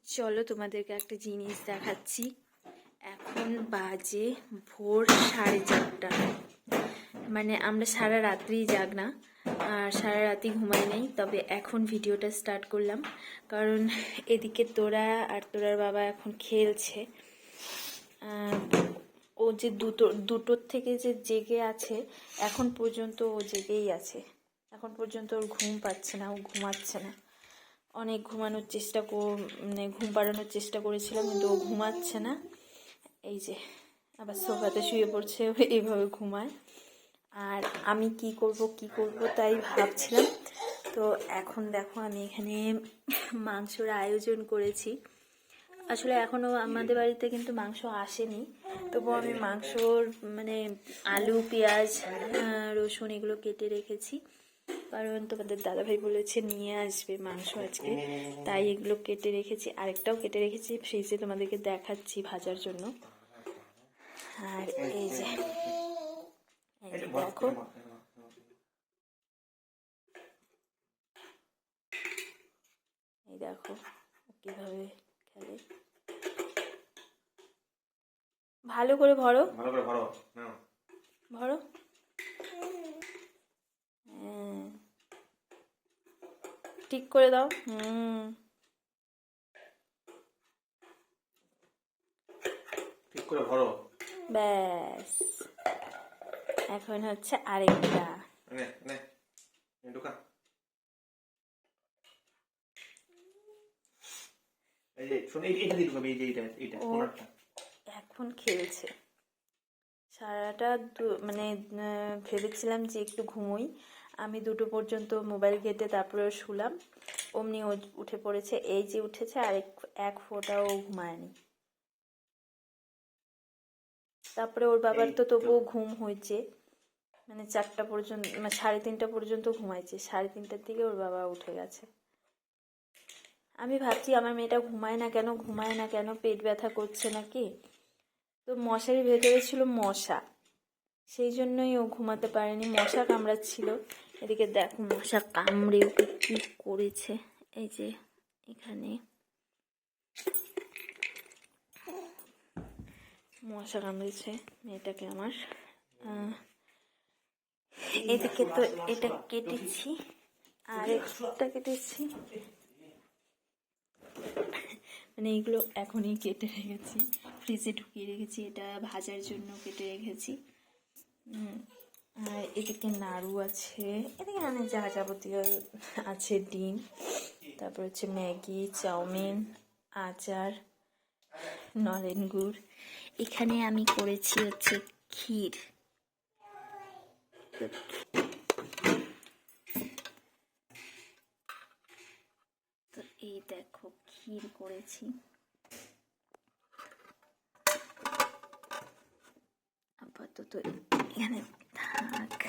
চলো তোমাদেরকে একটা জিনিস দেখাচ্ছি। এখন বাজে ভোর 4:30। মানে আমরা সারা রাত্রি জাগনা আর সারা রাতি ঘুমাই নাই, তবে এখন ভিডিওটা স্টার্ট করলাম কারণ এদিকে তোরা আর তোরার বাবা এখন খেলছে। ও যে দুটোর থেকে যে জেগে আছে এখন পর্যন্ত ও জেগেই আছে। এখন পর্যন্ত ওর ঘুম পাচ্ছে না, ও ঘুমাচ্ছে না। অনেক ঘুমানোর চেষ্টা মানে ঘুম পাড়ানোর চেষ্টা করেছিলাম কিন্তু ও ঘুমাচ্ছে না। এই যে আবার সোফাতে শুয়ে পড়ছে, এইভাবে ঘুমায়। আর আমি কি করব তাই ভাবছিলাম। তো এখন দেখো আমি এখানে মাংসর আয়োজন করেছি। আসলে এখনও আমাদের বাড়িতে কিন্তু মাংস আসেনি, তবুও আমি মাংসর মানে আলু পেঁয়াজ রসুন এগুলো কেটে রেখেছি, কারণ তোমাদের দাদাভাই বলেছে নিয়ে আসবে মাংস আজকে, তাই এগুলো কেটে রেখেছি। আরেকটাও কেটে রেখেছি ফ্রিজে, তোমাদেরকে দেখাচ্ছি ভাজার জন্য। আর এই যে দেখো, এই দেখো কিভাবে খেলে। ভালো করে ভরো, ভরো। ঠিক করে দাও। ঠিক করে ভরো। ব্যাস, এখন হচ্ছে আরেকটা। এখন খেলছে সারাটা। মানে ভেবেছিলাম যে একটু ঘুমোই, আমি 2টো পর্যন্ত মোবাইল ঘেটে তারপরে শুলাম, অমনি ও উঠে পড়েছে। এই যে উঠেছে, আর এক ফোঁটাও ঘুমায়নি। তারপরে ওর বাবার তো তবুও ঘুম হয়েছে, মানে 4টা পর্যন্ত, মানে 3:30টা পর্যন্ত ঘুমাইছে। 3:30টার দিকে ওর বাবা উঠে গেছে। আমি ভাবছি আমার মেয়েটা ঘুমায় না কেন, পেট ব্যথা করছে নাকি। তো মশারির ভেতরে ছিল মশা, সেই জন্যই ও ঘুমাতে পারেনি, মশা কামড়াচ্ছিল। এদিকে দেখো মশা কামড়ে ওকে কি করেছে। এই যে এখানে মশা কামড়েছে মেয়েটাকে আমার। এদিকে তো এটা কেটেছি, আর একটা কেটেছি, মানে এগুলো এখনই কেটে রেখেছি, ফ্রিজে ঢুকিয়ে রেখেছি। এটা ভাজার জন্য কেটে রেখেছি। আর এদিকে নাড়ু আছে, এদিকে মানে যা যাবতীয় আছে, ডিম, তারপর হচ্ছে ম্যাগি, চাউমিন, আচার, নলেন গুড়। এখানে আমি করেছি হচ্ছে ক্ষীর। তো এই দেখো ক্ষীর করেছি। আপাতত এখানে থাক।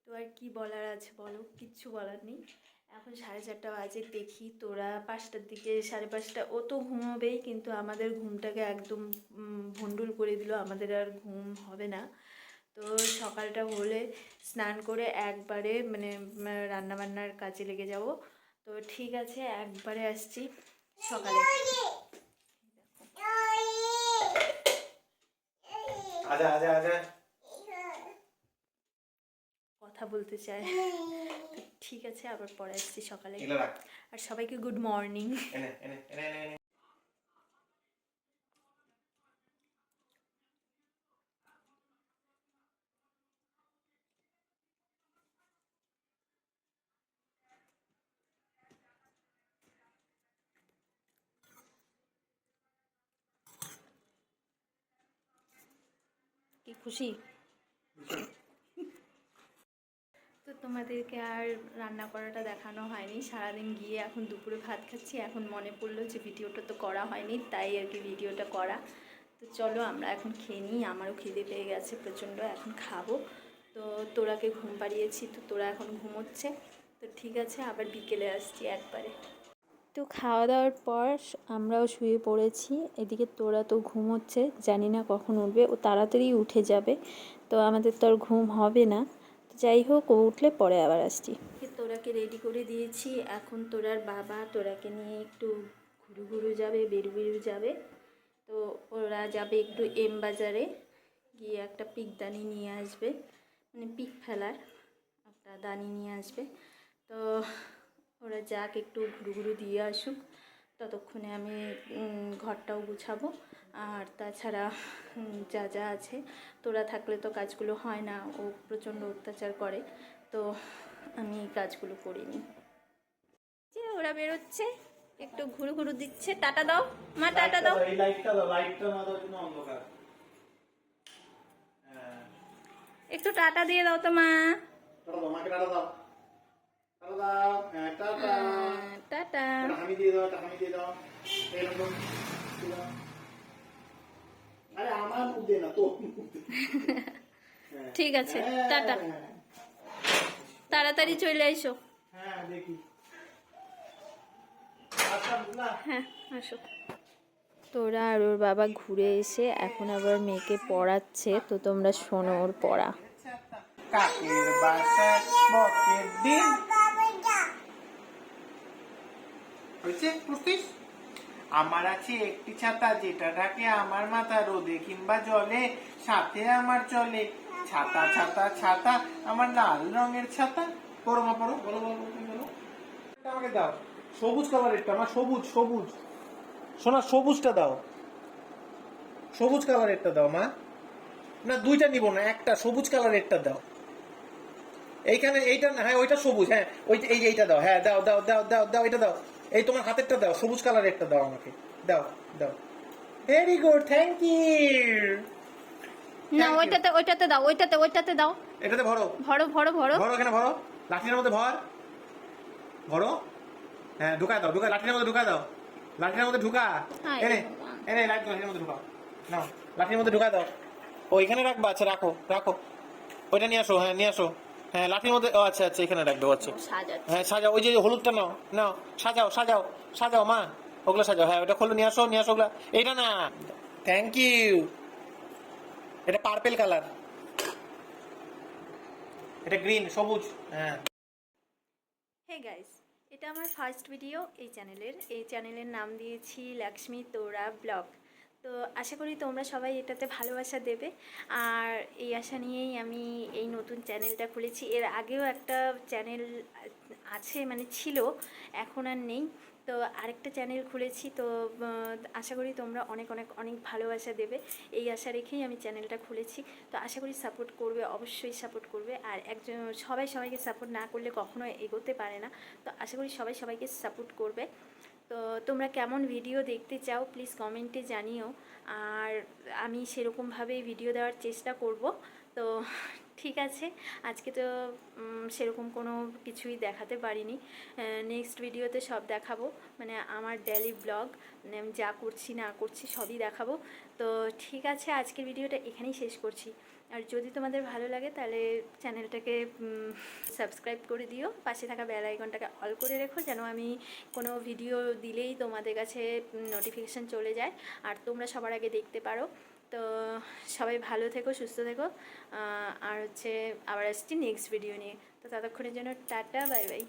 তো আর কি বলার আছে বলো, কিচ্ছু বলার নেই। এখন 4:30 বাজে, দেখি তোরা 5টার দিকে, 5:30, ও তো ঘুমোবেই, কিন্তু আমাদের ঘুমটাকে একদম ভণ্ডুল করে দিল। আমাদের আর ঘুম হবে না। তো সকালটা হলে স্নান করে একবারে মানে রান্নাবান্নার কাজে লেগে যাব। তো ঠিক আছে, একবারে আসছি সকালে। কথা বলতে চায়। ঠিক আছে, আবার পরে আসছি সকালে। আর সবাইকে গুড মর্নিং। কি খুশি? তো তোমাদেরকে আর রান্না করাটা দেখানো হয়নি সারাদিন গিয়ে। এখন দুপুরে ভাত খাচ্ছি, এখন মনে পড়লো যে ভিডিওটা তো করা হয়নি, তাই আর কি ভিডিওটা করা। তো চলো আমরা এখন খেয়ে নিই, আমারও খিদে পেয়ে গেছে প্রচণ্ড, এখন খাবো। তো তোরাকে ঘুম পাড়িয়েছি, তো তোরা এখন ঘুমোচ্ছে। তো ঠিক আছে, আবার বিকেলে আসছি একবারে। তো খাওয়া দাওয়ার পর আমরাও শুয়ে পড়েছি। এদিকে তোরা তো ঘুমোচ্ছে, জানি না কখন উঠবে। ও তাড়াতাড়ি উঠে যাবে, তো আমাদের তো আর ঘুম হবে না। যাই হোক, ও উঠলে পরে আবার আসছি। তোরা তোরাকে রেডি করে দিয়েছি। এখন তোরার বাবা তোরাকে নিয়ে একটু ঘুরু ঘুরু যাবে, বেরু বেরু যাবে। তো ওরা যাবে একটু এম বাজারে, গিয়ে একটা পিকদানি নিয়ে আসবে, মানে পিক ফেলার একটা দানি নিয়ে আসবে। তো ওরা যাক, একটু ঘুরু ঘুরু দিয়ে আসুক, ততক্ষণে আমি ঘরটাও গুছাবো। আর তাছাড়া যা যা আছে, তোরা থাকলে তো কাজগুলো হয় না, ও প্রচণ্ড অত্যাচার করে, তো আমি এই কাজগুলো করিনি। যে ওরা বেরোচ্ছে, একটু ঘুরু ঘুরু দিচ্ছে। টাটা দাও মা, টাটা দাও। এই লাইটটা দাও, লাইটটা না দাও জন্য অন্ধকার। হ্যাঁ, একটু টাটা দিয়ে দাও তো মা। টাটা দাও, মাকে টাটা দাও, টাটা দাও। হ্যাঁ, টাটা। টাটা। একটা হামি দিয়ে দাও, একটা হামি দিয়ে দাও। এরকম দিয়ে দাও। আরে আমার মুখ দিয়ে না, তোর মুখ দিয়ে। হ্যাঁ। ঠিক আছে, হ্যাঁ, টাটা। হ্যাঁ। তাড়াতাড়ি চলে এসো। হ্যাঁ, দেখি। আচ্ছা, বুঝলা? হ্যাঁ, আসো। তোরা আর ওর বাবা ঘুরে এসে এখন আবার মেয়েকে পড়াচ্ছে, তো তোমরা শোনো ওর পড়া। কাকের বাসায় বকের ডিম। হয়েছে বুঝতিস? আমার আছে একটি ছাতা, যেটা ঢাকে আমার মাথা, রোদে কিংবা জলে সাথে আমার চলে। ছাতা ছাতা ছাতা, আমার লাল রঙের ছাতা। পড়ো মা, পড়ো, বলো বলো বলো, তুমি বলো। এটা আমাকে দাও, সবুজ কালারেরটা। আমার সবুজ সবুজ, সোনা সবুজটা দাও, সবুজ কালারেরটা দাও মা। না দুইটা নিব না, একটা সবুজ কালারেরটা দাও। এইখানে এইটা না, হ্যাঁ ওইটা সবুজ, হ্যাঁ ওইটা, এই এইটা দাও, হ্যাঁ দাও দাও দাও দাও দাও, এটা দাও। এই তোমার হাতেরটা দাও, সবুজ কালারেরটা দাও আমাকে, দাও দাও। Very good, thank you. না, ওইটাতে ওইটাতে দাও, ওইটাতে দাও। এটাতে ভরো, ভরো ভরো ভরো। ভরো, এখানে ভরো, লাঠির মধ্যে ভর, ভরো। হ্যাঁ ঢুকায় দাও, ঢুকায়, লাঠির মধ্যে ঢুকায় দাও, লাঠির মধ্যে ঢুকা। হায় এনে ভগবান। এনে লাঠির মধ্যে ঢুকাও, নাও লাঠির মধ্যে ঢুকায় দাও। ও এখানে রাখবা, আচ্ছা রাখো রাখো, ওইটা নিয়ে আসো, হ্যাঁ নিয়ে আসো। হ্যাঁ লাঠির মধ্যে, ও আচ্ছা আচ্ছা, এখানে রাখবো, আচ্ছা। সাজাচ্ছে। হ্যাঁ সাজাও, ওই যে হলুদটা নাও, নাও সাজাও সাজাও সাজাও মা, ওগুলো সাজাও। হ্যাঁ ওটা খোলো, নিয়ে আসো নিয়ে আসো ওগুলা। এইটা না, থ্যাংক ইউ। এটা পার্পেল কালার, এটা গ্রিন, সবুজ। হ্যাঁ। হে গাইস, এটা আমার ফার্স্ট ভিডিও এই চ্যানেলের নাম দিয়েছি লক্ষ্মী তোরা ব্লগ। তো আশা করি তোমরা সবাই এটাতে ভালোবাসা দেবে, আর এই আশা নিয়েই আমি এই নতুন চ্যানেলটা খুলেছি। এর আগেও একটা চ্যানেল আছে, মানে ছিল, এখন আর নেই। তো আরেকটা চ্যানেল খুলেছি, তো আশা করি তোমরা অনেক অনেক অনেক ভালোবাসা দেবে, এই আশা রেখেই আমি চ্যানেলটা খুলেছি। তো আশা করি সাপোর্ট করবে, অবশ্যই সাপোর্ট করবে। আর একজন সবাইকে সাপোর্ট না করলে কখনো এগোতে পারে না। তো আশা করি সবাইকে সাপোর্ট করবে। তো তোমরা কেমন ভিডিও দেখতে চাও প্লিজ কমেন্টে জানিও, আর আমি সেরকমভাবেই ভিডিও দেওয়ার চেষ্টা করব। তো ঠিক আছে, আজকে তো সেরকম কোনো কিছুই দেখাতে পারিনি। নেক্সট ভিডিওতে সব দেখাবো, মানে আমার ডেইলি ব্লগ, মানে আমি যা করছি না করছি সবই দেখাবো। তো ঠিক আছে, আজকের ভিডিওটা এখানেই শেষ করছি। আর যদি তোমাদের ভালো লাগে তাহলে চ্যানেলটাকে সাবস্ক্রাইব করে দিও, পাশে থাকা বেল আইকনটাকে অল করে রেখো, যেন আমি কোনো ভিডিও দিলেই তোমাদের কাছে নোটিফিকেশান চলে যায় আর তোমরা সবার আগে দেখতে পারো। তো সবাই ভালো থেকো, সুস্থ থেকো, আর হচ্ছে আবার আসছি নেক্সট ভিডিও নিয়ে। তো ততক্ষণের জন্য টাটা, বাই বাই।